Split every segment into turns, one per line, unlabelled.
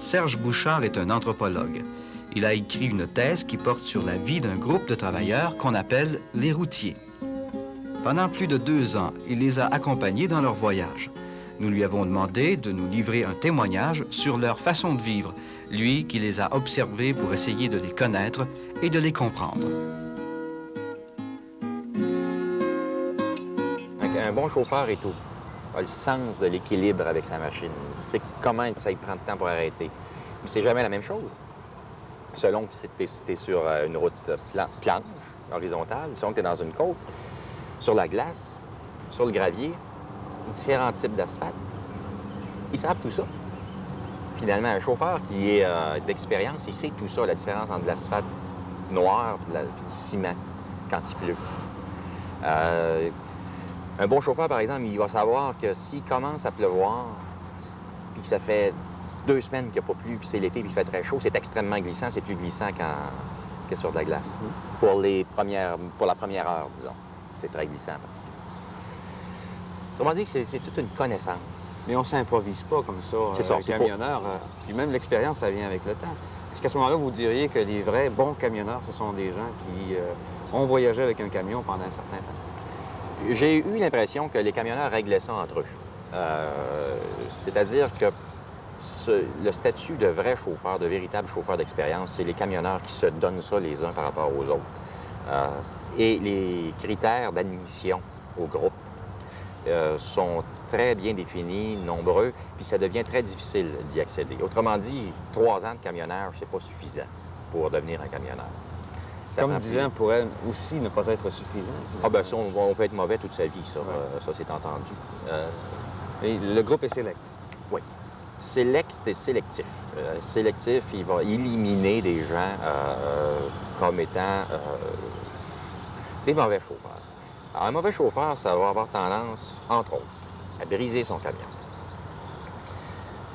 Serge Bouchard est un anthropologue. Il a écrit une thèse qui porte sur la vie d'un groupe de travailleurs qu'on appelle les routiers. Pendant plus de 2 ans, il les a accompagnés dans leur voyage. Nous lui avons demandé de nous livrer un témoignage sur leur façon de vivre, lui qui les a observés pour essayer de les connaître et de les comprendre.
Un bon chauffeur est tout. A le sens de l'équilibre avec sa machine. Il sait comment ça lui prend de temps pour arrêter. Mais c'est jamais la même chose. Selon que tu es sur une route planche, horizontale, selon que tu es dans une côte, sur la glace, sur le gravier, différents types d'asphalte. Ils savent tout ça. Finalement, un chauffeur qui est d'expérience, il sait tout ça, la différence entre l'asphalte noir et du ciment quand il pleut. Un bon chauffeur, par exemple, il va savoir que s'il commence à pleuvoir, puis que ça fait 2 semaines qu'il n'y a pas plu, puis c'est l'été, puis il fait très chaud, c'est extrêmement glissant. C'est plus glissant que sur de la glace. Pour la première heure, disons. C'est très glissant parce que... Autrement dit, c'est toute une connaissance.
Mais on ne s'improvise pas comme ça.
C'est ça,
c'est camionneur. Puis même l'expérience, ça vient avec le temps. Est-ce qu'à ce moment-là, vous diriez que les vrais bons camionneurs, ce sont des gens qui ont voyagé avec un camion pendant un certain temps?
J'ai eu l'impression que les camionneurs réglaient ça entre eux. C'est-à-dire que le statut de vrai chauffeur, de véritable chauffeur d'expérience, c'est les camionneurs qui se donnent ça les uns par rapport aux autres. Et les critères d'admission au groupe sont très bien définis, nombreux, puis ça devient très difficile d'y accéder. Autrement dit, 3 ans de camionnage, c'est pas suffisant pour devenir un camionneur.
Comme 10 ans pourrait aussi ne pas être suffisant.
Ah ben ça, on peut être mauvais toute sa vie, ça. Ouais. Ça, c'est entendu.
Et le groupe est sélect.
Oui. Sélect et sélectif. Sélectif, il va éliminer des gens comme étant des mauvais chauffeurs. Alors, un mauvais chauffeur, ça va avoir tendance, entre autres, à briser son camion.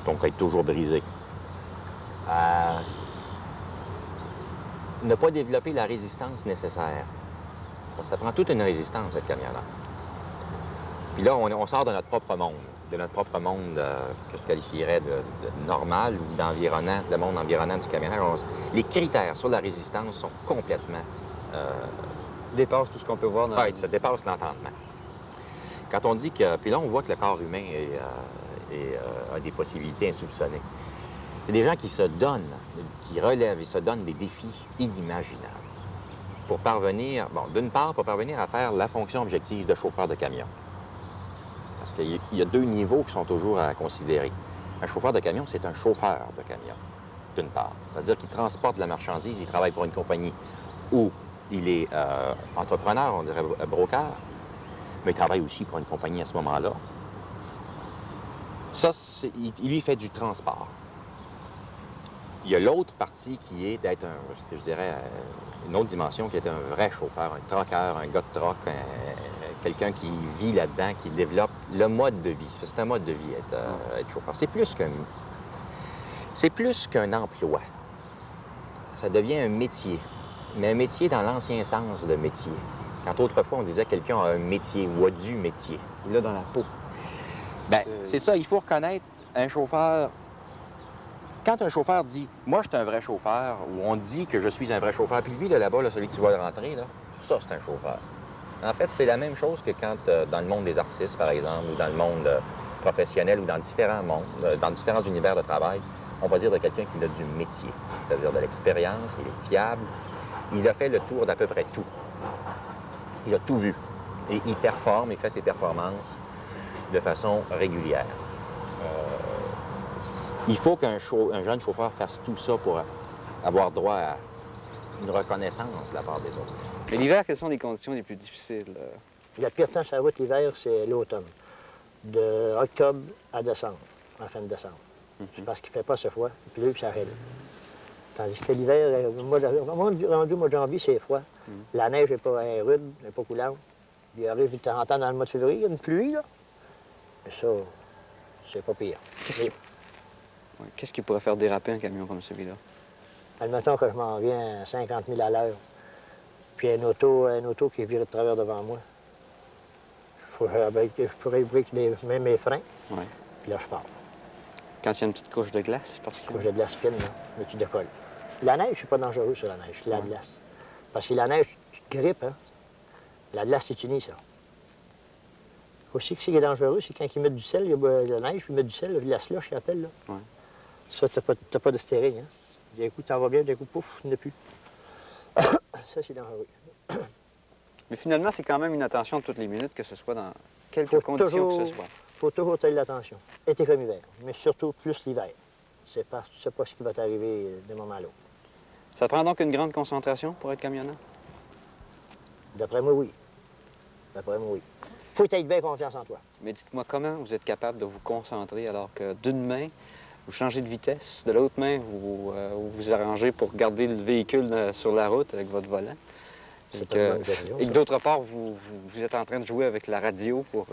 Donc, être toujours brisé. Ne pas développer la résistance nécessaire. Parce que ça prend toute une résistance, être camionneur. Puis là, on sort de notre propre monde, que je qualifierais de normal ou d'environnant, le monde environnant du camionneur. Les critères sur la résistance sont complètement...
dépasse tout ce qu'on peut voir dans...
Oui, ça dépasse l'entendement. Quand on dit que... Puis là, on voit que le corps humain a des possibilités insoupçonnées. C'est des gens qui se donnent, qui relèvent et se donnent des défis inimaginables pour parvenir, bon, d'une part, pour parvenir à faire la fonction objective de chauffeur de camion. Parce qu'il y a 2 niveaux qui sont toujours à considérer. Un chauffeur de camion, c'est un chauffeur de camion, d'une part. C'est-à-dire qu'il transporte de la marchandise, il travaille pour une compagnie où il est entrepreneur, on dirait broker, mais il travaille aussi pour une compagnie à ce moment-là. Ça, il lui fait du transport. Il y a l'autre partie qui est d'être ce que je dirais, une autre dimension, qui est un vrai chauffeur, un trucker, un gars de truck, quelqu'un qui vit là-dedans, qui développe le mode de vie. C'est un mode de vie, être chauffeur. C'est plus qu'un emploi. Ça devient un métier. Mais un métier dans l'ancien sens de métier. Quand autrefois, on disait que quelqu'un a un métier ou a du métier.
Il l'a dans la peau.
Bien, c'est ça, il faut reconnaître un chauffeur. Quand un chauffeur dit « Moi, je suis un vrai chauffeur » ou on dit que je suis un vrai chauffeur, puis lui, là-bas, celui que tu vois rentrer, là, ça, c'est un chauffeur. En fait, c'est la même chose que quand, dans le monde des artistes, par exemple, ou dans le monde professionnel, ou dans différents mondes, dans différents univers de travail, on va dire de quelqu'un qui a du métier, c'est-à-dire de l'expérience, il est fiable, il a fait le tour d'à peu près tout. Il a tout vu. Et il performe, il fait ses performances de façon régulière. Il faut qu'un jeune chauffeur fasse tout ça pour avoir droit à une reconnaissance de la part des autres.
Mais l'hiver, quelles sont les conditions les plus difficiles?
Le pire temps sur la route l'hiver, c'est l'automne. De octobre à décembre, en fin de décembre. C'est parce qu'il ne fait pas ce froid, il pleut, puis ça arrête. Tandis que l'hiver, rendu au mois de janvier, c'est froid. La neige n'est pas rude, n'est pas coulante. Il arrive de temps en temps dans le mois de février, il y a une pluie, là. Mais ça, c'est pas pire.
Qu'est-ce qui pourrait faire déraper un camion comme celui-là?
Admettons que je m'en viens à 50 000 à l'heure, puis un auto qui vire de travers devant moi. Je pourrais briquer mes freins, puis là, je pars.
Quand il y a une petite couche de glace, parce que...
Couche de glace fine, là, mais tu décolles. La neige, c'est pas dangereux sur la neige, la glace. Parce que la neige, tu te grippes, hein. La glace, c'est uni, ça. Aussi, ce qui est dangereux, c'est quand ils mettent du sel, il y a la neige, puis ils mettent du sel, la slush, qu'ils appellent, là.
Ouais.
Ça, t'as pas de stérine, hein. D'un coup, t'en vas bien, d'un coup, pouf, il n'y en a plus. Ça, c'est dangereux.
Mais finalement, c'est quand même une attention de toutes les minutes, que ce soit dans quelque conditions que ce soit.
Il faut toujours tenir l'attention. Été comme hiver, mais surtout plus l'hiver. Tu sais pas ce qui va t'arriver d'un moment à l'autre.
Ça prend donc une grande concentration pour être camionneur?
D'après moi, oui. D'après moi, oui. Faut que tu aies bien confiance en toi.
Mais dites-moi, comment vous êtes capable de vous concentrer alors que d'une main, vous changez de vitesse, de l'autre main, vous vous arrangez pour garder le véhicule sur la route avec votre volant?
C'est une bonne question,
Et que
ça.
d'autre part, vous êtes en train de jouer avec la radio pour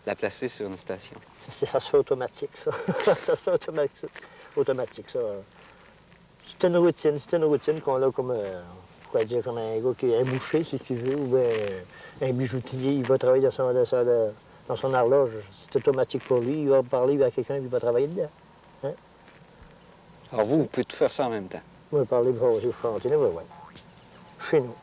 la placer sur une station.
Ça se fait automatique, ça. Ça se fait automatique, ça. C'est une routine qu'on a comme, quoi dire, comme un gars qui est un boucher, si tu veux, ou bien un bijoutier, il va travailler dans son horloge. C'est automatique pour lui, il va parler à quelqu'un, puis il va travailler dedans. Hein?
Alors vous pouvez tout faire ça en même temps.
Moi, parler, jaser, chanter, ouais, ouais. Chez nous.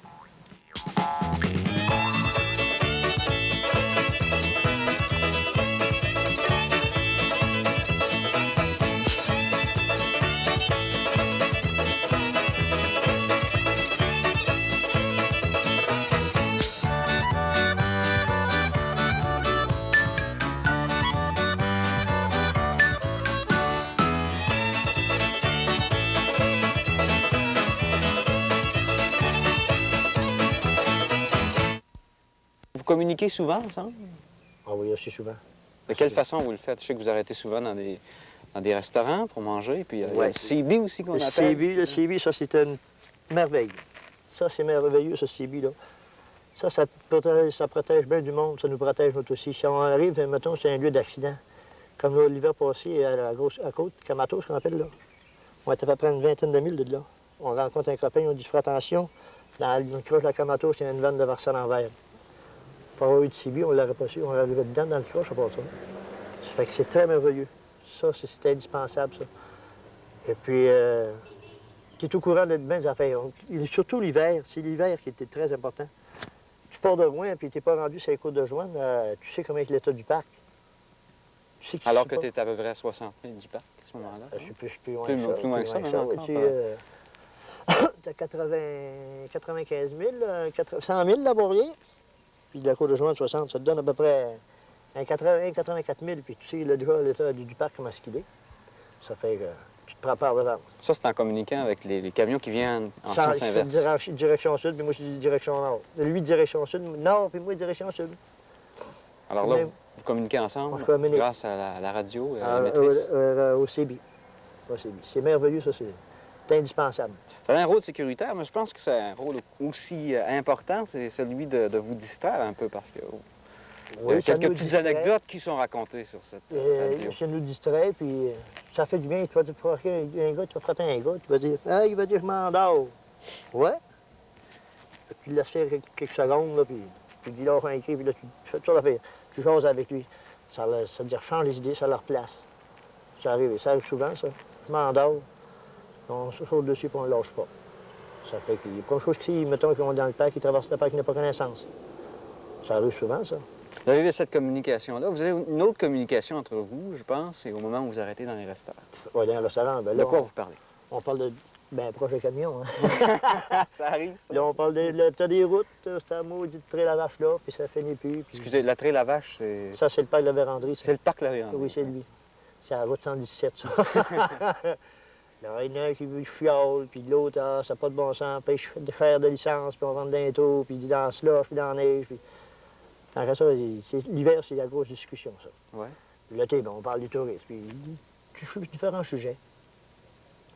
Vous communiquez souvent ensemble?
Ah oui, aussi souvent.
De quelle façon vous le faites? Je sais que vous arrêtez souvent dans des restaurants pour manger, puis il y a
Ouais.
le CB aussi qu'on
Le
appelle.
le CB, ça, c'est une petite merveille. Ça, c'est merveilleux, ce CB-là. Ça protège bien du monde, ça nous protège, nous aussi. Si on arrive, mettons, c'est un lieu d'accident, comme là, l'hiver passé, à la côte, Camatos, qu'on appelle là. On était à peu près une vingtaine de milles de là. On rencontre un copain, on dit, fais attention, dans le croche de la Camatos, il y a une vanne de Varsal en verre. Pour avoir eu de CB, on l'aurait pas su, on l'arrivait dedans dans le croche à part ça. Ça fait que c'est très merveilleux. Ça, c'est indispensable, ça. Et puis, tu es au courant de bien des affaires. Surtout l'hiver, c'est l'hiver qui était très important. Tu pars de loin, puis tu n'es pas rendu sur les côtes de Joanne, tu sais comment est l'état du parc. Tu sais
Alors que tu es à peu près à 60 000 du parc à ce moment-là.
Je suis plus loin
Plus
que ça.
loin que ça,
oui,
encore,
tu as 95 000, 100 000 là, pour rien. Puis de la côte de Joanne, 60, ça te donne à peu près un 84 000. Puis tu sais déjà l'état du parc, comment est-ce qu'il est. Ça fait que tu te prépares d'avance.
Ça, c'est en communiquant avec les camions qui viennent en sens
C'est
inverse.
direction sud, puis moi, je dis direction nord. Lui, direction sud, nord, puis moi, direction sud.
Alors
c'est
là,
même-
vous communiquez ensemble
On se communique.
grâce à la radio et à la maîtrise.
Au CB. Au CB. C'est merveilleux, ça, c'est indispensable.
Ça a un rôle sécuritaire, mais je pense que c'est un rôle aussi important, c'est celui de vous distraire un peu, parce que il y a
ça
quelques
nous
petites
distrait.
anecdotes qui sont racontées sur cette radio.
Ça nous distrait, puis ça fait du bien. Tu vas te frapper un gars, tu vas frapper un gars, tu vas dire « Ah, il va dire je m'endors. » Ouais. Puis tu le laisses faire quelques secondes, là, puis tu dis là, un cri, puis là, tu fais toujours l'affaire. Tu jases avec lui. Ça te change les idées, ça leur place. Ça arrive souvent, ça. Je m'endors. On se saute dessus, puis on ne lâche pas. Ça fait qu'il y a pas de choses qui, mettons, qui vont dans le parc, qui traversent le parc, qui n'ont pas connaissance. Ça arrive souvent, ça.
Vous avez cette communication-là. Vous avez une autre communication entre vous, je pense, et au moment où vous arrêtez dans les restaurants.
Ouais, dans le restaurant, ben
De
là,
quoi vous parlez?
on parle de... Ben, proche camion, hein.
Ça arrive, ça.
Là, on parle t'as des routes, c'est un maudit trait la vache là, puis ça finit plus. Puis...
Excusez, la Tré la Vache, c'est
Ça, c'est le parc de la Vérandrie. ça.
le parc La Vérandrie.
Oui, c'est lui. C'est la route 117, ça. Là, il y en a un qui veut chiale, puis l'autre, ah, ça n'a pas de bon sens, pêche de faire de licence, puis on vend d'un taux, puis dans le slush, puis dans la neige. Puis... Tant que ça, l'hiver, c'est la grosse discussion, ça.
Ouais.
L'été, ben, on parle du tourisme, puis différents sujets.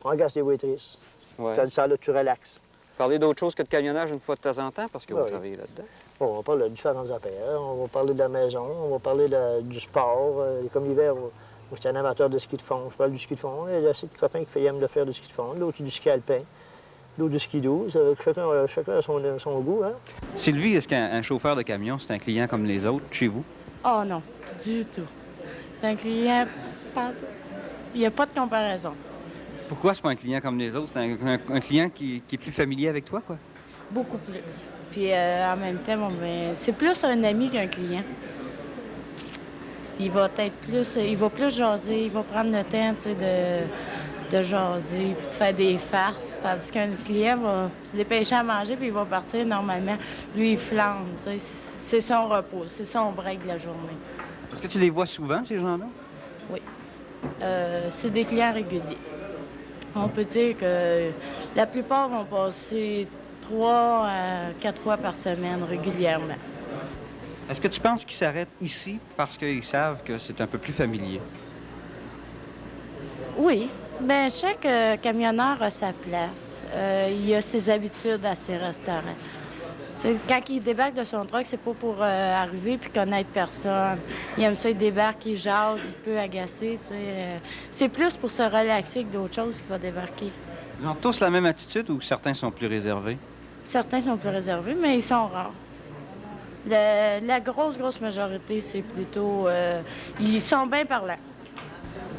On regarde les waitrices.
Ouais.
Ça, là, tu relaxes.
Parler d'autre chose que de camionnage une fois de temps en temps, parce que vous
Oui.
travaillez là-dedans.
Bon, on va parler de différentes affaires. On va parler de la maison, on va parler du sport. Comme l'hiver, moi, j'étais un amateur de ski de fond. Je parle du ski de fond. Il y a assez de copains qui aiment de faire du ski de fond. L'autre, du ski alpin. L'autre, du ski doux. Chacun a son goût, hein?
Sylvie, est-ce qu'un chauffeur de camion, c'est un client comme les autres chez vous?
Oh non, du tout. C'est un client pas... Il n'y a pas de comparaison.
Pourquoi c'est pas un client comme les autres? C'est un client qui est plus familier avec toi, quoi?
Beaucoup plus. Puis en même temps, bon, ben, c'est plus un ami qu'un client. Il va être plus, il va plus jaser, il va prendre le temps, tu sais, de jaser, puis de faire des farces. Tandis qu'un client va se dépêcher à manger, puis il va partir normalement. Lui, il flambe, tu sais. C'est son repos, c'est son break de la journée.
Est-ce que tu les vois souvent, ces gens-là?
Oui. C'est des clients réguliers. On peut dire que la plupart vont passer 3 à 4 fois par semaine régulièrement.
Est-ce que tu penses qu'ils s'arrêtent ici parce qu'ils savent que c'est un peu plus familier?
Oui. Bien, chaque camionneur a sa place. Il a ses habitudes à ses restaurants. T'sais, quand il débarque de son truck, c'est pas pour arriver puis connaître personne. Il aime ça, il débarque, il jase, il peut agacer. C'est plus pour se relaxer que d'autres choses qu'il va débarquer.
Ils ont tous la même attitude ou certains sont plus réservés?
Certains sont plus réservés, mais ils sont rares. La grosse majorité, c'est plutôt... ils sont bien parlants.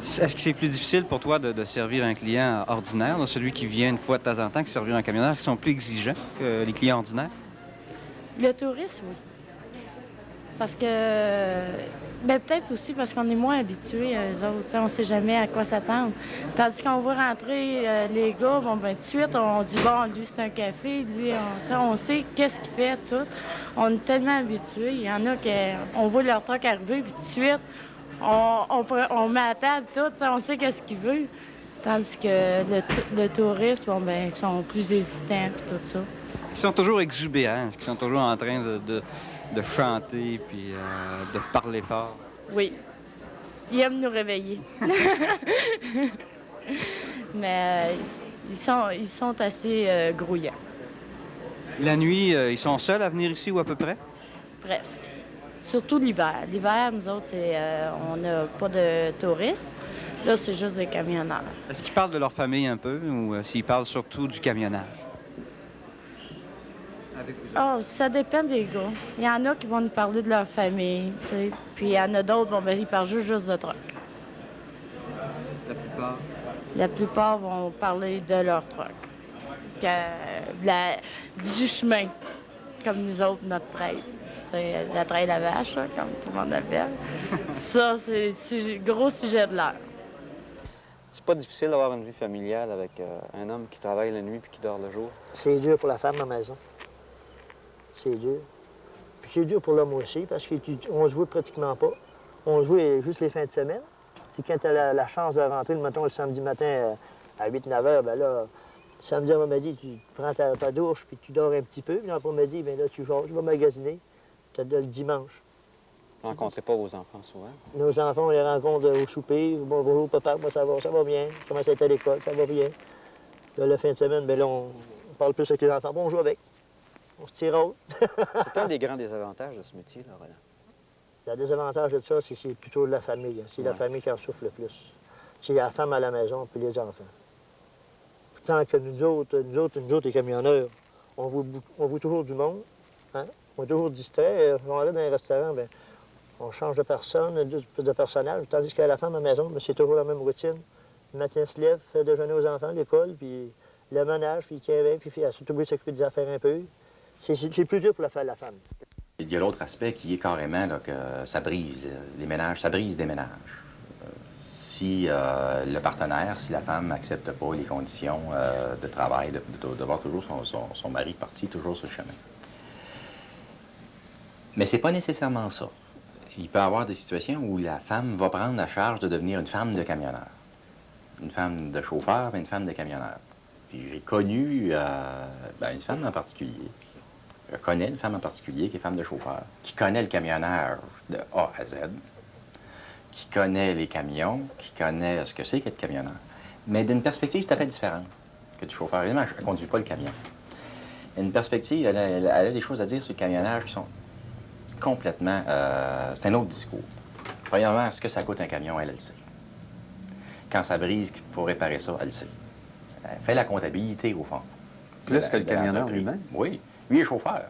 Est-ce que c'est plus difficile pour toi de servir un client ordinaire, là, celui qui vient une fois de temps en temps, que servir un camionneur, qui sont plus exigeants que les clients ordinaires?
Le tourisme, oui. Parce que... Bien, peut-être aussi parce qu'on est moins habitués, eux autres. T'sais, on ne sait jamais à quoi s'attendre. Tandis qu'on voit rentrer les gars, bon, ben tout de suite, on dit, bon, lui, c'est un café. Lui, on sait qu'est-ce qu'il fait, tout. On est tellement habitués. Il y en a qui... On voit leur truck arriver, puis tout de suite, on met à table, tout. On sait qu'est-ce qu'il veut. Tandis que le tourisme, bon, ben ils sont plus hésitants, puis tout ça.
Ils sont toujours exubérants, est-ce qu'ils sont toujours en train de chanter puis de parler fort?
Oui. Ils aiment nous réveiller. Mais ils sont assez grouillants.
La nuit, ils sont seuls à venir ici ou à peu près?
Presque. Surtout l'hiver. L'hiver, nous autres, on n'a pas de touristes. Là, c'est juste des camionneurs.
Est-ce qu'ils parlent de leur famille un peu ou s'ils parlent surtout du camionnage?
Oh, ça dépend des gars. Il y en a qui vont nous parler de leur famille, tu sais. Puis il y en a d'autres, bon, ben ils parlent juste de truck.
La plupart?
La plupart vont parler de leur truck. Du chemin, comme nous autres, notre trail. T'sais, la trail à vache, là, comme tout le monde l'appelle. Ça, c'est le gros sujet de l'heure.
C'est pas difficile d'avoir une vie familiale avec un homme qui travaille la nuit puis qui dort le jour?
C'est dur pour la femme à la maison. C'est dur. Puis c'est dur pour l'homme aussi, parce qu'on se voit pratiquement pas. On se voit juste les fins de semaine. C'est quand tu as la chance de rentrer, mettons, le samedi matin à 8-9 heures, bien là, le samedi après-midi, tu prends ta douche, puis tu dors un petit peu. Puis l'après-midi, bien là, tu vas magasiner. Tu as le dimanche.
Vous ne rencontrez pas vos enfants souvent?
Nos enfants, on les rencontre au souper. Bon, bonjour, papa, moi, ça va bien. Comment ça a été à l'école? Ça va bien. Là, la fin de semaine, bien là, on parle plus avec les enfants. Bonjour avec. On se tire haut.
C'est un des grands désavantages de ce métier, là, Roland.
Le désavantage de ça, c'est plutôt la famille. C'est la famille qui en souffre le plus. C'est la femme à la maison puis les enfants. Tant que nous autres, les camionneurs, on voit toujours du monde. Hein? On est toujours distrait. On va dans un restaurant, bien, on change de personne, de personnage. Tandis qu'à la femme à la maison, bien, c'est toujours la même routine. Le matin, elle se lève, fait déjeuner aux enfants, l'école, puis le ménage, puis qui avec, puis elle s'est obligée de s'occuper des affaires un peu. C'est plus dur pour la femme.
Il y a l'autre aspect qui est carrément là, que ça brise les ménages, ça brise des ménages. Si le partenaire, si la femme n'accepte pas les conditions de travail, de voir toujours son mari parti toujours sur le chemin. Mais c'est pas nécessairement ça. Il peut y avoir des situations où la femme va prendre la charge de devenir une femme de camionneur. Une femme de chauffeur et une femme de camionneur. Puis j'ai connu une femme en particulier. Je connais une femme en particulier qui est femme de chauffeur, qui connaît le camionneur de A à Z, qui connaît les camions, qui connaît ce que c'est qu'être camionneur, mais d'une perspective tout à fait différente que du chauffeur. Évidemment, elle ne conduit pas le camion. Une perspective, elle a des choses à dire sur le camionnage qui sont complètement... c'est un autre discours. Premièrement, ce que ça coûte un camion, elle le sait. Quand ça brise, pour réparer ça, elle le sait. Elle fait la comptabilité, au fond.
Plus que le camionneur lui-même?
Oui. Lui est chauffeur.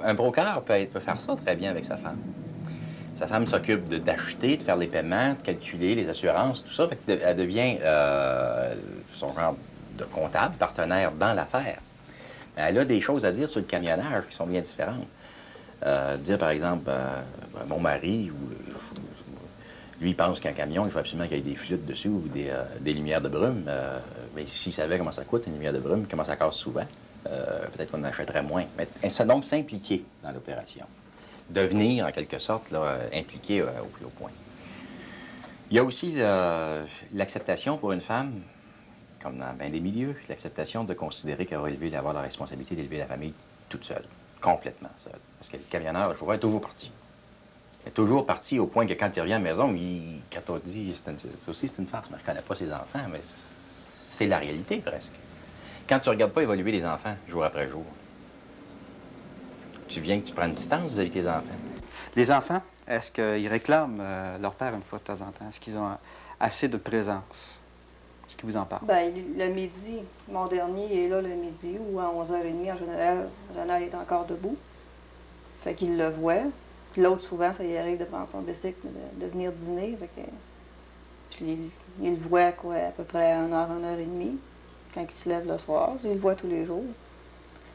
Un broker peut faire ça très bien avec sa femme. Sa femme s'occupe d'acheter, de faire les paiements, de calculer les assurances, tout ça. Fait qu'elle devient son genre de comptable, partenaire dans l'affaire. Mais elle a des choses à dire sur le camionnage qui sont bien différentes. Dire, par exemple, mon mari, lui, il pense qu'un camion, il faut absolument qu'il y ait des flûtes dessus ou des lumières de brume. Mais s'il savait comment ça coûte, une lumière de brume, comment ça casse souvent, peut-être qu'on en achèterait moins. Mais ça, donc, s'impliquer dans l'opération. Devenir, en quelque sorte, là, impliqué au plus haut point. Il y a aussi l'acceptation pour une femme, comme dans bien des milieux, l'acceptation de considérer qu'elle va avoir la responsabilité d'élever la famille toute seule, complètement seule. Parce que le camionneur, je vois, est toujours parti. Il est toujours parti au point que quand il revient à la maison, quand on dit, c'est une farce, mais je ne connais pas ses enfants, mais c'est la réalité presque. Quand tu ne regardes pas évoluer les enfants, jour après jour, tu viens que tu prends une distance vis-à-vis de tes enfants.
Les enfants, est-ce qu'ils réclament leur père une fois de temps en temps? Est-ce qu'ils ont assez de présence? Est-ce qu'ils vous en parlent?
Bien, le midi, mon dernier, il est là le midi, ou à 11h30, en général, Ronald est encore debout. Fait qu'il le voit. Puis l'autre, souvent, ça y arrive de prendre son bicycle, de venir dîner. Fait que, puis il le voit, quoi, à peu près à 1h30, quand il se lève le soir. Il le voit tous les jours.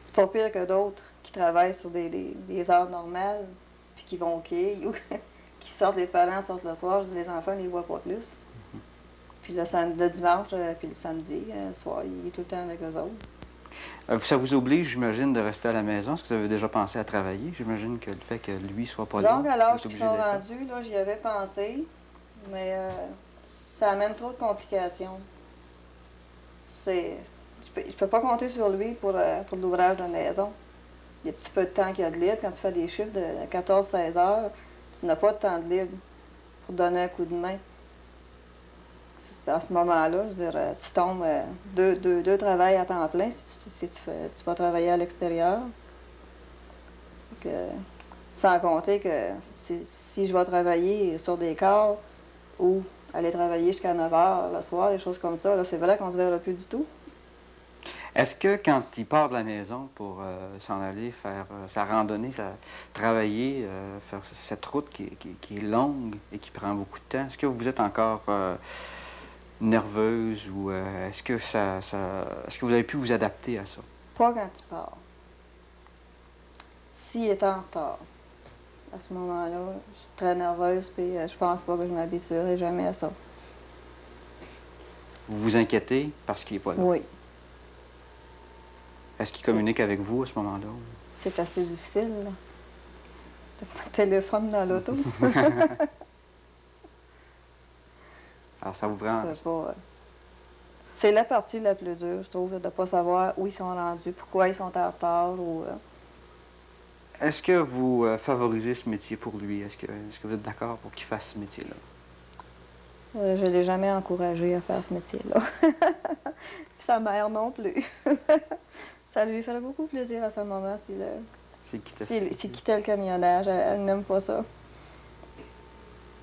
C'est pas pire que d'autres qui travaillent sur des heures normales, puis qui vont au quai, ou qui sortent, les parents sortent le soir. Je dis, les enfants, ils les voient pas plus. Puis le dimanche, puis le samedi, le soir, il est tout le temps avec eux autres.
Ça vous oblige, j'imagine, de rester à la maison? Est-ce que vous avez déjà pensé à travailler? J'imagine que le fait que lui soit pas là...
Disons qu'à l'âge
vous
qu'ils
êtes
sont
obligé d'être là.
rendus, là, j'y avais pensé, mais ça amène trop de complications. Je peux pas compter sur lui pour l'ouvrage de maison. Il y a un petit peu de temps qu'il y a de libre. Quand tu fais des chiffres de 14-16 heures, tu n'as pas de temps de libre pour donner un coup de main. C'est à ce moment-là, je dirais, tu tombes deux travails à temps plein si tu vas travailler à l'extérieur. Sans compter que si je vais travailler sur des corps ou aller travailler jusqu'à 9 h le soir, des choses comme ça, là, c'est vrai qu'on ne se verra plus du tout.
Est-ce que quand il part de la maison pour s'en aller faire sa randonnée, travailler, faire cette route qui est longue et qui prend beaucoup de temps, est-ce que vous êtes encore nerveuse ou est-ce que est-ce que vous avez pu vous adapter à ça?
Pas quand il part. S'il est en retard, à ce moment-là, je suis très nerveuse puis je pense pas que je m'habituerai jamais à ça.
Vous vous inquiétez parce qu'il n'est pas là?
Oui.
Est-ce qu'il communique avec vous à ce moment-là?
C'est assez difficile, là. Le téléphone dans l'auto.
Alors, ça vous rend...
C'est la partie la plus dure, je trouve, de ne pas savoir où ils sont rendus, pourquoi ils sont en retard.
Est-ce que vous favorisez ce métier pour lui? Est-ce que vous êtes d'accord pour qu'il fasse ce métier-là?
Je ne l'ai jamais encouragé à faire ce métier-là. Puis sa mère non plus. Ça lui ferait beaucoup plaisir à sa maman s'il quittait le camionnage. Elle n'aime pas ça.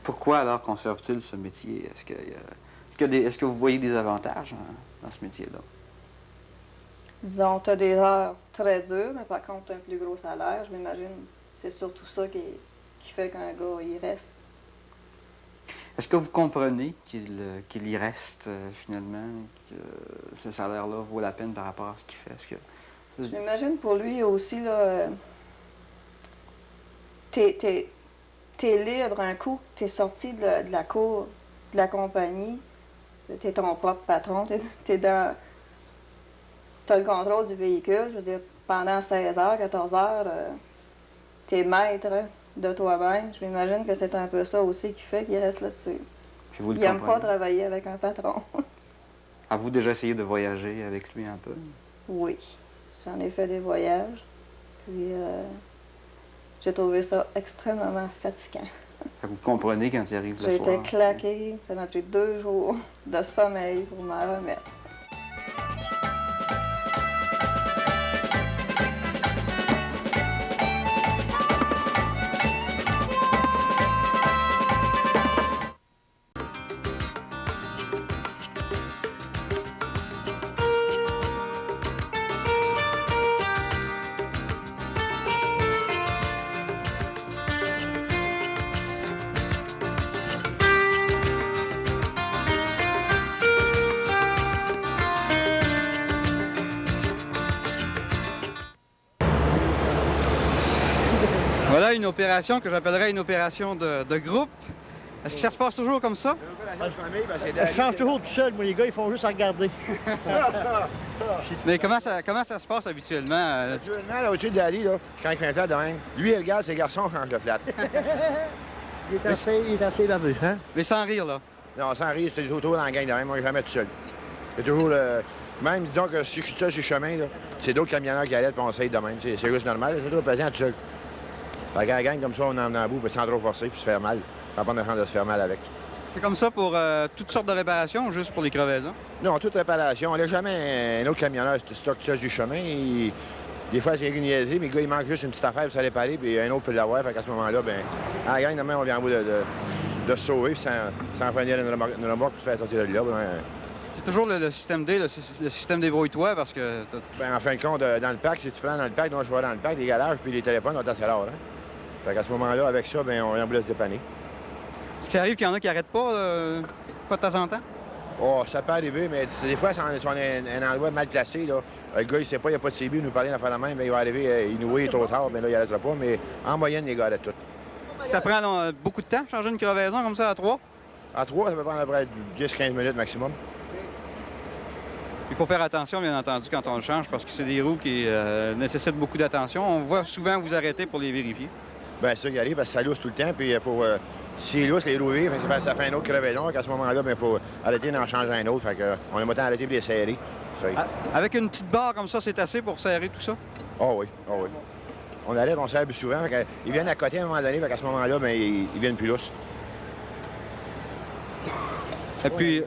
Pourquoi alors conserve-t-il ce métier? Est-ce que vous voyez des avantages dans ce métier-là?
Disons, tu as des heures très dures, mais par contre, tu as un plus gros salaire. Je m'imagine c'est surtout ça qui fait qu'un gars y reste.
Est-ce que vous comprenez qu'il y reste finalement, que ce salaire-là vaut la peine par rapport à ce qu'il fait?
Je m'imagine pour lui aussi, là, t'es libre un coup, t'es sorti de la cour, de la compagnie, t'es ton propre patron, t'as le contrôle du véhicule, je veux dire, pendant 16 heures, 14 heures, t'es maître de toi-même. Je m'imagine que c'est un peu ça aussi qui fait qu'il reste là-dessus. Il n'aime pas travailler avec un patron.
Avez-vous déjà essayé de voyager avec lui un peu?
Oui, j'en ai fait des voyages, puis j'ai trouvé ça extrêmement fatigant.
Vous comprenez quand il arrive le soir?
J'ai été claquée, ça m'a pris 2 jours de sommeil pour m'en remettre.
Voilà une opération que j'appellerais une opération de groupe. Est-ce que ça se passe toujours comme ça?
Je change toujours tout seul, moi, les gars, ils font juste à regarder.
Mais comment ça se passe habituellement?
Habituellement, là, au-dessus de l'allée, là, quand il fait un flat de même, lui, il regarde, ses garçons changent de flat.
Il est assez baveux, hein?
Mais sans rire, là.
Non, sans rire, c'est autour dans la gang de même, moi, je suis jamais tout seul. C'est toujours le... Même, disons que si je suis seul sur le chemin, là, c'est d'autres camionneurs qui allaient, puis on essaye de même. C'est juste normal, c'est toujours pesant tout seul. Fait qu'à la gang, comme ça, on en à bout, puis sans trop forcer, puis se faire mal. Pas de chance de se faire mal avec.
C'est comme ça pour toutes sortes de réparations ou juste pour les crevaisons?
Non, toute réparation. On n'a jamais un autre camionneur stock tout seul sur le chemin. Des fois, c'est une niaiserie, mais le gars, il manque juste une petite affaire pour se réparer, puis un autre peut l'avoir. Fait qu'à ce moment-là, bien, à la gang, demain, on vient en bout de se sauver, puis sans finir une remorque pour se faire sortir de là.
C'est toujours le système D, le système débrouille-toi, parce que...
Ben, en fin de compte, dans le parc, si tu prends dans le parc, donc je vais dans le parc, les galages puis les téléphones sont assez rares. Hein? Fait qu'à ce moment-là, avec ça, ben, on vient en bout de se dépanner.
Est-ce qu'il arrive qu'il y en a qui n'arrêtent pas, pas de temps en temps?
Oh, ça peut arriver, mais des fois, si on est un endroit mal placé, là, le gars, il sait pas, il n'y a pas de CB, il nous parlait d'affaire la même, bien, il va arriver, il nous voit, il est trop tard, bien là, il n'arrêtera pas, mais en moyenne, les gars arrêtent tout.
Ça prend beaucoup de temps, changer une crevaison comme ça à 3?
À 3, ça peut prendre à peu près 10-15 minutes maximum.
Il faut faire attention, bien entendu, quand on le change, parce que c'est des roues qui nécessitent beaucoup d'attention. On voit souvent vous arrêter pour les vérifier.
Bien, c'est ça qui arrive, parce que ça lousse tout le temps, puis il faut... si lousse, les roues vives, ça fait un autre crevaison, à ce moment-là, il faut arrêter d'en changer un autre, fait que on a autant arrêté pour les serrer.
Avec une petite barre comme ça, c'est assez pour serrer tout ça?
Oh oui, oh oui. On arrête, on serre plus souvent, ils viennent à côté à un moment donné, fait qu'à ce moment-là, bien, ils viennent plus lousses.
Et puis,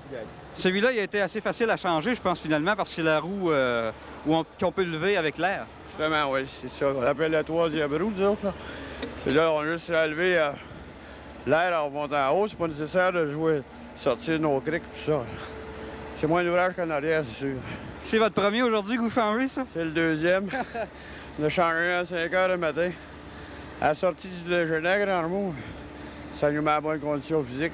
celui-là, il a été assez facile à changer, je pense, finalement, parce que c'est la roue qu'on peut lever avec l'air.
Justement, oui, c'est ça. On appelle la troisième roue, nous autres. C'est là, on a juste à lever l'air en remontant en haut. C'est pas nécessaire de sortir nos criques, tout ça. C'est moins d'ouvrage qu'en arrière, c'est sûr.
C'est votre premier aujourd'hui que vous changez, ça?
C'est le deuxième. On a changé à 5 h du matin. À la sortie du déjeuner à Grand-Remous, ça nous met à bonne condition physique.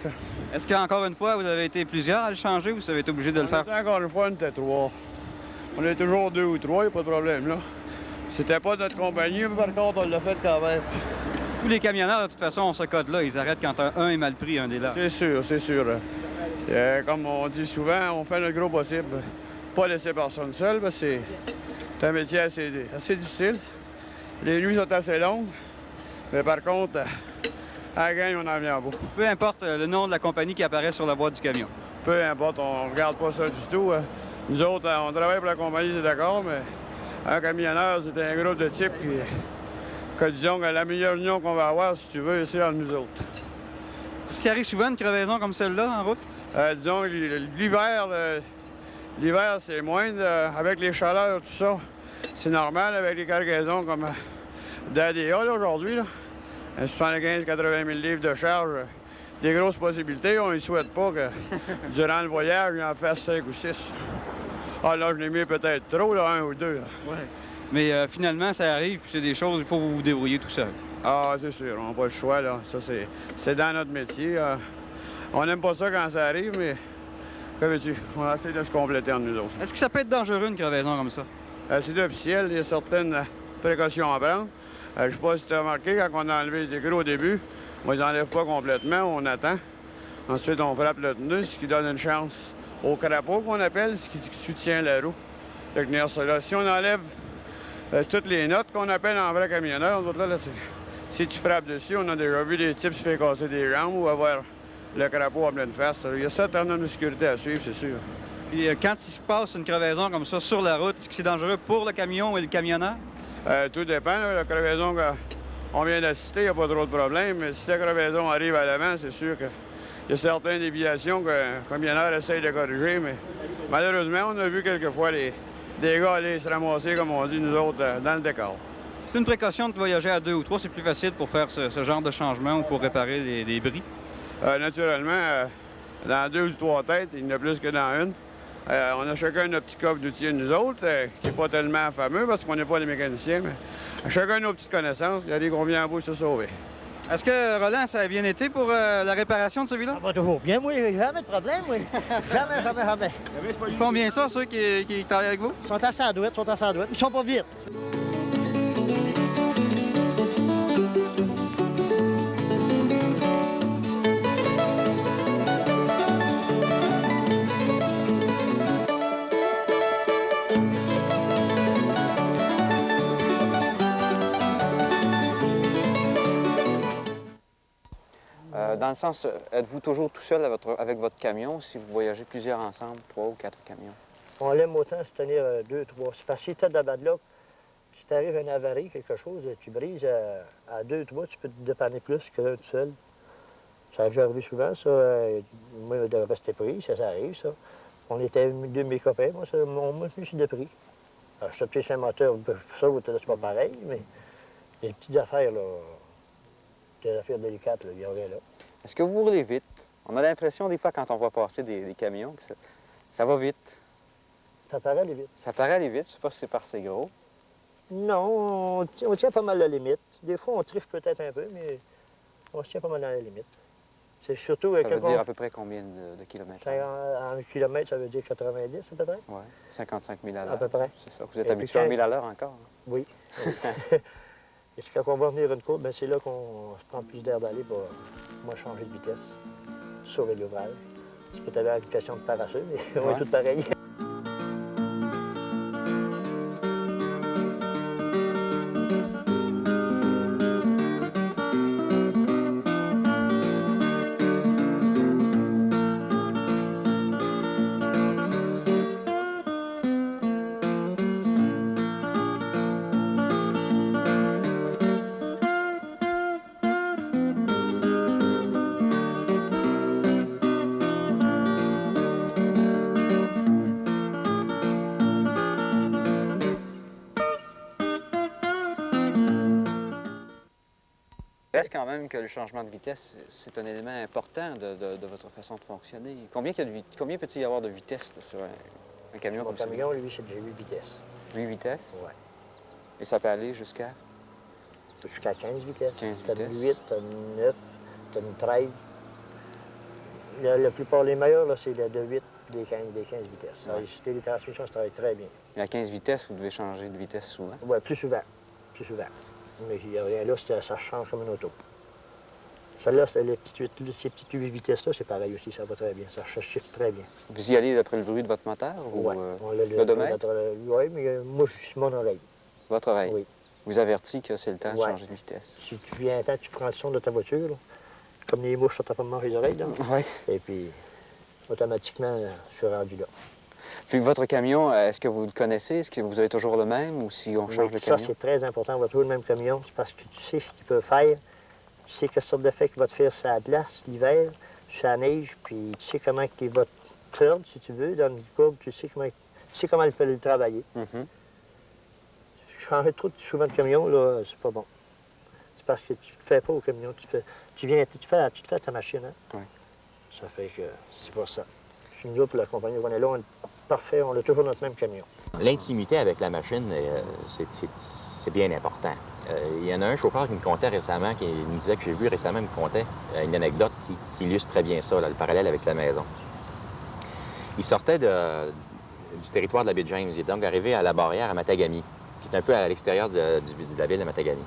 Est-ce qu'encore une fois, vous avez été plusieurs à le changer ou vous avez été obligé de le faire?
Encore une fois, on était 3. On est toujours 2 ou 3, il n'y a pas de problème, là. C'était pas notre compagnie, mais par contre, on l'a fait quand même.
Tous les camionneurs, de toute façon, ont ce code-là. Ils arrêtent quand un est mal pris, un des là.
C'est sûr, c'est sûr. Comme on dit souvent, on fait le gros possible. Pas laisser personne seul, parce que c'est un métier assez difficile. Les nuits sont assez longues, mais par contre, à la gang, on en vient beaucoup.
Peu importe le nom de la compagnie qui apparaît sur la boîte du camion.
Peu importe, on ne regarde pas ça du tout. Nous autres, on travaille pour la compagnie, c'est d'accord, mais un camionneur, c'est un groupe de types que disons que la meilleure union qu'on va avoir, si tu veux, c'est entre nous autres.
Est-ce qu'il arrive souvent une crevaison comme celle-là en route?
Disons, l'hiver, c'est moindre. Avec les chaleurs, tout ça, c'est normal avec les cargaisons comme d'ADA aujourd'hui. 75-80 000 livres de charge, des grosses possibilités. On ne souhaite pas que durant le voyage, il en fasse 5 ou 6. Ah là, je l'ai mis peut-être trop, là, 1 ou 2.
Ouais. Mais finalement, ça arrive, puis c'est des choses, il faut vous vous débrouiller tout seul.
Ah, c'est sûr, on n'a pas le choix, là. Ça, c'est dans notre métier. On n'aime pas ça quand ça arrive, mais que veux-tu? On essaie de se compléter entre nous autres.
Est-ce que ça peut être dangereux, une crevaison comme ça?
C'est officiel, il y a certaines précautions à prendre. Je ne sais pas si tu as remarqué, quand on a enlevé les écrous au début, on les enlève pas complètement, on attend. Ensuite, on frappe le pneu, ce qui donne une chance au crapaud qu'on appelle, ce qui soutient la roue de tenir cela. Si on enlève toutes les notes qu'on appelle en vrai camionneur, là, si tu frappes dessus, on a déjà vu des types se faire casser des jambes ou avoir le crapaud en pleine face. Il y a certaines normes de sécurité à suivre, c'est sûr.
Et quand il se passe une crevaison comme ça sur la route, est-ce que c'est dangereux pour le camion et le camionneur?
Tout dépend. Là, la crevaison qu'on vient d'assister, il n'y a pas trop de problème. Mais si la crevaison arrive à l'avant, c'est sûr qu'il y a certaines déviations qu'un camionneur essaye de corriger. Mais malheureusement, on a vu quelquefois des gars aller se ramasser, comme on dit, nous autres, dans le décor.
C'est une précaution de voyager à 2 ou 3. C'est plus facile pour faire ce genre de changement ou pour réparer les bris?
Naturellement, dans 2 ou 3 têtes, il y en a plus que dans une. On a chacun notre petit coffre d'outils, nous autres, qui n'est pas tellement fameux parce qu'on n'est pas les mécaniciens, mais chacun nos petites connaissances. Il y a des combien à bout se sauver.
Est-ce que, Roland, ça a bien été pour la réparation de celui-là?
Ça va toujours bien, moi. Jamais de problème, oui. Jamais.
Ils font bien ça, ceux qui travaillent avec vous?
Ils sont assez à droite, Ils sont pas vite.
Dans le sens, êtes-vous toujours tout seul avec votre camion si vous voyagez plusieurs ensemble, 3 ou 4 camions?
On l'aime autant se tenir 2, 3. C'est parce que si tu as de la bad luck, si t'arrive une avarie, quelque chose, tu brises à 2, 3, tu peux te dépanner plus que l'un tout seul. Ça a déjà arrivé souvent, ça. Moi, de rester pris, ça arrive, ça. On était 2 de mes copains, moi, je me suis dépris. Alors, je suis peut-être un moteur, ça, c'est pas pareil, mais des petites affaires, là, des affaires délicates, là, il y aurait là.
Est-ce que vous roulez vite? On a l'impression, des fois, quand on voit passer des camions, que ça va vite.
Ça paraît aller vite.
Ça paraît aller vite, je sais pas si c'est parce que c'est gros.
Non, on tient pas mal la limite. Des fois, on triche peut-être un peu, mais on se tient pas mal dans la limite. C'est surtout...
Ça veut dire à peu près combien de kilomètres?
En kilomètres, ça veut dire 90 à peu près.
Oui, 55 000 à l'heure.
À peu près.
C'est ça. Vous êtes
Et
habitué
puis
à
quand-
1000 à l'heure encore? Hein?
Oui. Et quand on va venir une courbe, ben, c'est là qu'on se prend plus d'air d'aller pour moi changer de vitesse, sauver l'ouvrage. Ce qui est avec une question de paresseux, mais on
Ouais.
est tous pareils.
Il reste quand même que le changement de vitesse, c'est un élément important de votre façon de fonctionner. Combien peut-il y avoir de vitesse là, sur un camion
Mon
comme celui-là?
camion, lui, c'est déjà 8 vitesses.
8 vitesses?
Ouais.
Et ça peut aller jusqu'à?
Jusqu'à 15 vitesses.
15
T'as une
vitesses.
8, t'as une 9, t'as une 13. La plupart, les meilleurs, là, c'est de 8, des 15 vitesses.
Ouais.
Les transmissions, ça travaille très bien.
Et à 15 vitesses, vous devez changer de vitesse souvent.
Oui, plus souvent. Plus souvent. Mais il n'y a rien là, ça change comme une auto. Celle-là, ces petites 8 vitesses-là, c'est pareil aussi, ça va très bien. Ça chiffre très bien.
Vous y allez d'après le bruit de votre moteur ou
Oui, on l'a
l'odomètre?
Oui, mais moi, je suis mon oreille.
Votre oreille?
Oui.
Vous avertit que c'est le temps de
Ouais.
changer de vitesse.
Si tu viens à temps, tu prends le son de ta voiture, là, comme les mouches sur ta femme les oreilles, là,
Oui.
et puis automatiquement, je suis rendu là.
Puis votre camion, est-ce que vous le connaissez? Est-ce que vous avez toujours le même ou si on change
Oui,
de
ça,
camion?
c'est très important. On va trouver le même camion, c'est parce que tu sais ce qu'il peut faire. Tu sais quelle sorte d'effet qu'il va te faire sur la glace l'hiver, sur la neige, puis tu sais comment il va te tordre, si tu veux, dans une courbe. Tu sais comment il peut le travailler.
Mhm.
Changer trop souvent de camion, là, c'est pas bon. C'est parce que tu ne te fais pas au camion. Tu te fais à ta machine. Hein?
Oui.
Ça fait que c'est pour ça. Chez nous autres, pour la compagnie, on est là, on est parfait, on a toujours notre même camion.
L'intimité avec la machine, c'est bien important. Il y en a un chauffeur qui me contait récemment, qui me disait que j'ai vu récemment, me contait une anecdote qui illustre très bien ça, là, le parallèle avec la maison. Il sortait du territoire de la baie de James. Il est donc arrivé à la barrière à Matagami, qui est un peu à l'extérieur de la ville de Matagami.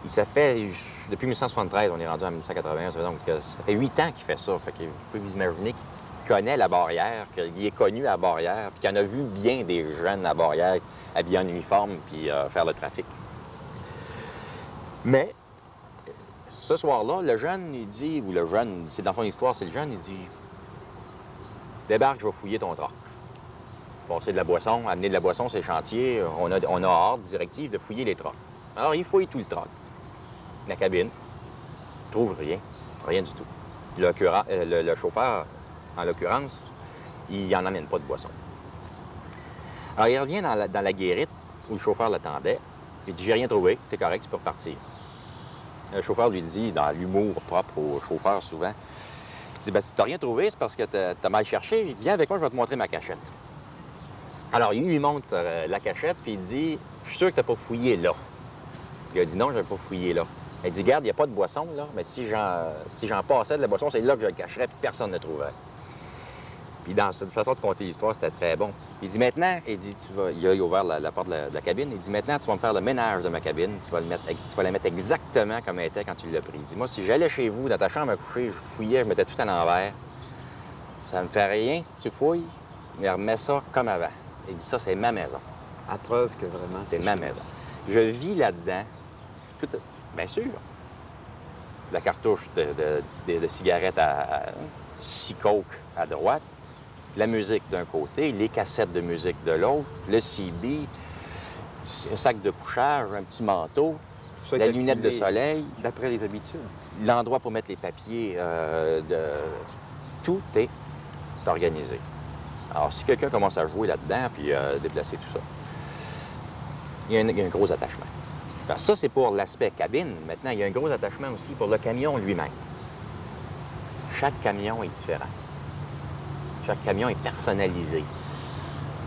Il s'est fait, depuis 1973, on est rendu en 1980, donc ça fait 8 ans qu'il fait ça. Fait que vous pouvez vous imaginer qu'il connaît la barrière, qu'il est connu à la barrière, puis qu'il en a vu bien des jeunes à la barrière habillés en uniforme puis faire le trafic. Mais, ce soir-là, le jeune, il dit, ou le jeune, c'est dans son histoire, c'est le jeune, il dit « Débarque, je vais fouiller ton truck. » Passer de la boisson, amener de la boisson, c'est le chantier, on a ordre, directive de fouiller les trucks. Alors, il fouille tout le truck. La cabine, il trouve rien du tout. Le chauffeur, en l'occurrence, il n'en amène pas de boisson. Alors, il revient dans la guérite où le chauffeur l'attendait. Il dit « J'ai rien trouvé, t'es correct, tu peux repartir. » Le chauffeur lui dit, dans l'humour propre au chauffeur souvent, il dit « Ben, si t'as rien trouvé, c'est parce que t'as mal cherché. Viens avec moi, je vais te montrer ma cachette. » Alors, il lui montre la cachette, puis il dit « Je suis sûr que t'as pas fouillé là. » Il a dit « Non, je n'ai pas fouillé là. » Il dit « Regarde, il n'y a pas de boisson, là, mais si j'en passais de la boisson, c'est là que je le cacherais, puis personne ne trouverait. » Puis dans cette façon de compter l'histoire, c'était très bon. Il dit « Maintenant, il dit, il a ouvert la porte de la cabine, il dit « Maintenant, tu vas me faire le ménage de ma cabine, tu vas la mettre exactement comme elle était quand tu l'as pris. » Il dit « Moi, si j'allais chez vous, dans ta chambre à coucher, je fouillais, je mettais tout à l'envers. Ça me fait rien, tu fouilles, mais remets ça comme avant. » Il dit « Ça, c'est ma maison. »
À preuve que vraiment...
C'est ma maison. Je vis là-dedans. Bien sûr. la cartouche de cigarettes à 6 coke à droite, la musique d'un côté, les cassettes de musique de l'autre, le CB, un sac de couchage, un petit manteau,
Tout ça est
la
calculé
lunette de soleil,
D'après les habitudes.
l'endroit pour mettre les papiers, tout est organisé. Alors, si quelqu'un commence à jouer là-dedans puis déplacer tout ça, il y a un gros attachement. Alors, ça, c'est pour l'aspect cabine. Maintenant, il y a un gros attachement aussi pour le camion lui-même. Chaque camion est différent. Chaque camion est personnalisé.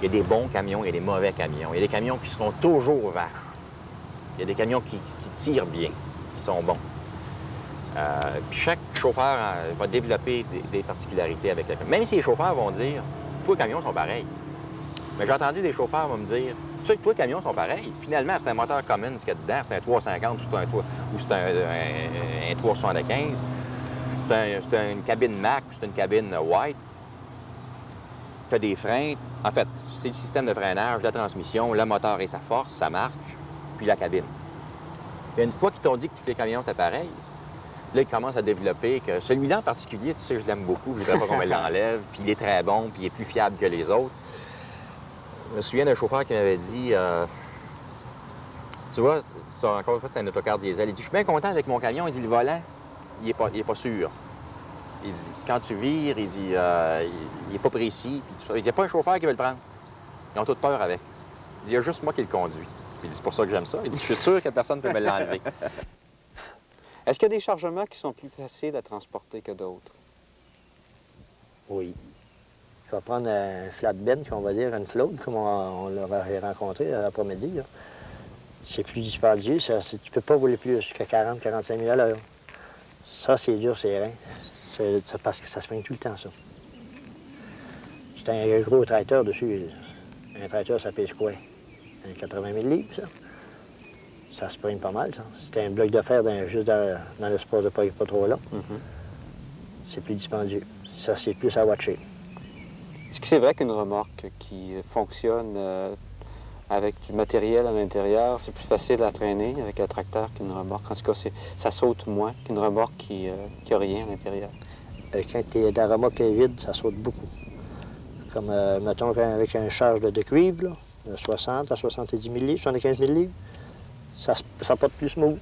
Il y a des bons camions, il y a des mauvais camions. Il y a des camions qui seront toujours vaches. Il y a des camions qui tirent bien, qui sont bons. Puis chaque chauffeur va développer des particularités avec le camion. Même si les chauffeurs vont dire « tous les camions sont pareils ». Mais j'ai entendu des chauffeurs vont me dire « tu sais que tous les camions sont pareils ». Finalement, c'est un moteur Cummins qu'il y a dedans, c'est un 350 ou c'est un 375. C'est une cabine Mack ou c'est une cabine White. Tu as des freins. En fait, c'est le système de freinage, la transmission, le moteur et sa force, sa marque, puis la cabine. Et une fois qu'ils t'ont dit que tous les camions étaient pareils, là, ils commencent à développer que celui-là en particulier, tu sais, je l'aime beaucoup, je ne voudrais pas qu'on me l'enlève, puis il est très bon, puis il est plus fiable que les autres. Je me souviens d'un chauffeur qui m'avait dit, tu vois, ça, encore une fois, c'est un autocar diesel. Il dit, je suis bien content avec mon camion. Il dit, le volant, il est pas sûr. Il dit, quand tu vires, il dit, il est pas précis. Puis tout ça. Il dit, il n'y a pas un chauffeur qui veut le prendre. Ils ont toute peur avec. Il dit, il y a juste moi qui le conduis. Puis il dit, c'est pour ça que j'aime ça. Il dit, je suis sûr que personne ne peut me l'enlever.
Est-ce qu'il y a des chargements qui sont plus faciles à transporter que d'autres?
Oui. Il va prendre un flatbed, qu'on va dire, une flotte, comme on l'aurait rencontré l'après-midi. Là. C'est plus dispendieux. Tu ne peux pas rouler plus jusqu'à 40-45 000 à l'heure. Ça, c'est dur, c'est rein. C'est parce que ça se freine tout le temps, ça. C'est un gros tracteur dessus. Un tracteur, ça pèse quoi? Un 80 000 livres, ça. Ça se prenne pas mal, ça. C'est un bloc de fer juste dans l'espace de pas trop long. C'est plus dispendieux. Ça, c'est plus à watcher.
Est-ce que c'est vrai qu'une remorque qui fonctionne avec du matériel à l'intérieur, c'est plus facile à traîner avec un tracteur qu'une remorque? En tout cas, ça saute moins qu'une remorque qui n'a rien à l'intérieur.
Quand la remorque est vide, ça saute beaucoup. Comme, mettons, avec un charge de cuivre, là, de 60 à 70 000 livres, 75 000 livres, ça porte plus smooth.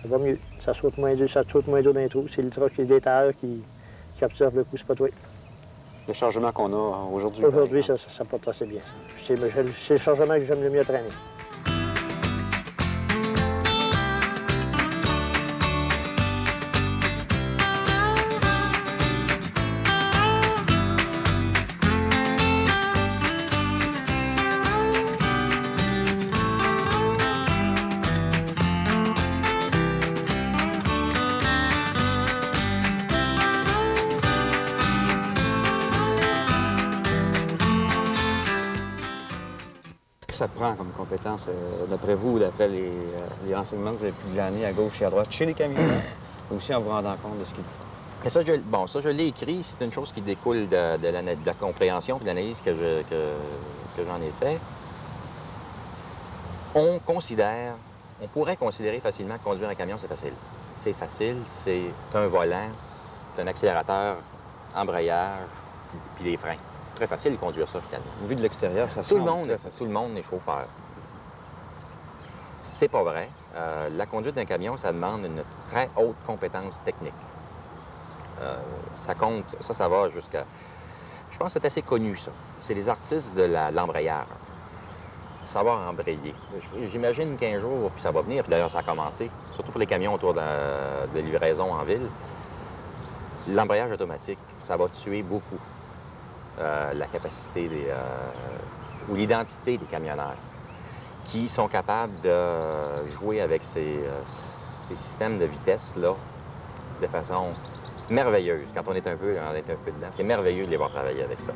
Ça va mieux. Ça saute moins dur dans les trous. C'est le truc des tailleurs qui absorbe le coup, c'est pas toi.
Le chargement qu'on a aujourd'hui?
Aujourd'hui, ça porte assez bien. C'est le chargement que j'aime le mieux traîner.
Ça prend comme compétence, d'après vous, d'après les renseignements que vous avez pu glaner à gauche et à droite, chez les camionneurs, aussi en vous rendant compte de ce qu'ils font?
Et ça, je l'ai écrit. C'est une chose qui découle de la compréhension et de l'analyse que j'en ai fait. On pourrait considérer facilement que conduire un camion, c'est facile. C'est facile, c'est un volant, c'est un accélérateur, embrayage, puis des freins. Très facile de conduire ça, finalement.
Vu de l'extérieur, ça
Tout
semble
le monde est chauffeur. C'est pas vrai. La conduite d'un camion, ça demande une très haute compétence technique. Ça compte, ça va jusqu'à... Je pense que c'est assez connu, ça. C'est les artistes de l'embrayage. Savoir embrayer. J'imagine qu'un jour, puis ça va venir, puis d'ailleurs, ça a commencé, surtout pour les camions autour de livraison en ville, l'embrayage automatique, ça va tuer beaucoup la capacité ou l'identité des camionneurs qui sont capables de jouer avec ces systèmes de vitesse-là de façon merveilleuse. Quand on est un peu dedans, c'est merveilleux de les voir travailler avec ça.